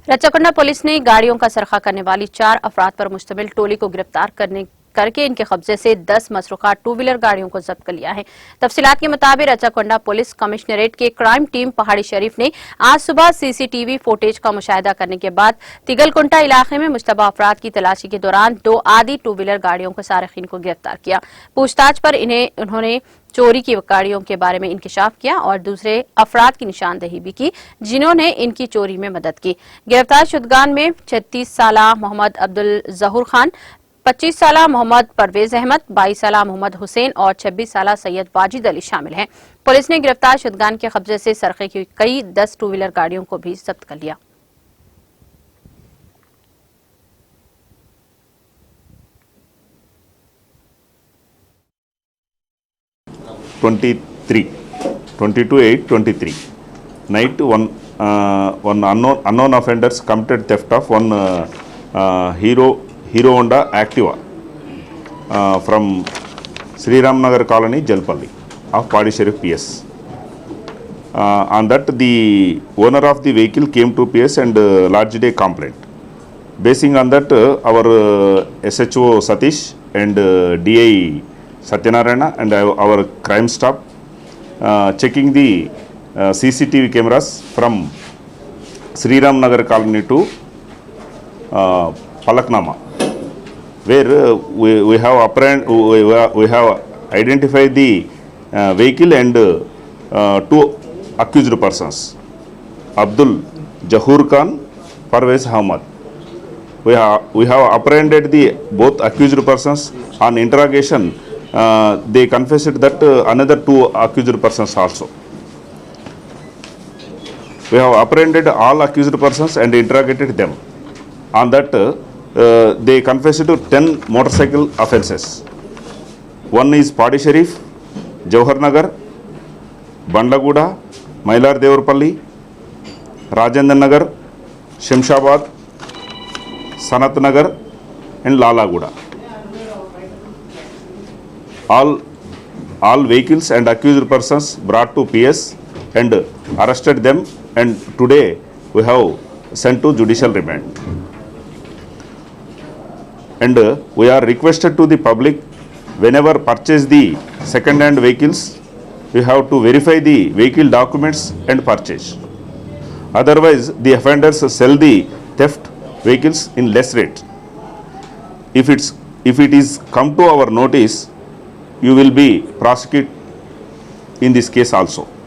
Rachakonda police ने गाड़ियों का सरखा करने वाली 4 अफराद पर मुश्तमिल टोली को गिरफ्तार करके इनके कब्जे से 10 मसरूखा 2 व्हीलर गाड़ियों को जब्त कर लिया है। तफसीलात के मुताबिक रच्चाकुंडा पुलिस कमिश्नरेट के क्राइम टीम पहाड़ी शरीफ ने आज सुबह सीसीटीवी फुटेज का मुशाहिदा करने के बाद तिगलकुंटा इलाके में मुश्तबा अफराद की तलाशी के दौरान 2 आधी 2 व्हीलर गाड़ियों के सारिकीन को गिरफ्तार किया। पूछताछ पर उन्होंने चोरी की गाड़ियों के बारे में इंकिशाफ किया और दूसरे अफराद की निशानदेही भी की जिन्होंने इनकी चोरी में मदद की। गिरफ्तार शुदगान में 36 साल मोहम्मद अब्दुल जहूर खान, 25 साल मोहम्मद परवेज अहमद, 22 साल मोहम्मद हुसैन और 26 साल सैयद वाजिद अली शामिल हैं। पुलिस ने गिरफ्तार शुदगान के कब्जे से सरखे की कई 10 2 व्हीलर गाड़ियों को भी जब्त कर लिया। Night one unknown offenders committed theft of one Hero Honda Activa from Sri Ram Nagar Colony, Jalpalli of Padi Sharif PS. On that, the owner of the vehicle came to PS and lodged a complaint. Basing on that, our SHO Satish and DI Satyanarayana and our crime staff checking the CCTV cameras from Sri Ram Nagar Colony to Palaknama, where we have identified the vehicle and 2 accused persons, Abdul Jahur Khan, Parvez Ahmad. We have apprehended the both accused persons. On interrogation, they confessed that another 2 accused persons also. We have apprehended all accused persons and interrogated them. On that, they confessed to 10 motorcycle offences. One is Padi Sharif, Jawhar Nagar, Bandlaguda, Mailar Devarpalli, Rajendra Nagar, Shamshabad, Sanat Nagar and Lalaguda. All vehicles and accused persons brought to PS and arrested them, and today we have sent to judicial remand. And we are requested to the public, whenever purchase the second-hand vehicles, we have to verify the vehicle documents and purchase. Otherwise, the offenders sell the theft vehicles in less rate. If it is come to our notice, you will be prosecuted in this case also.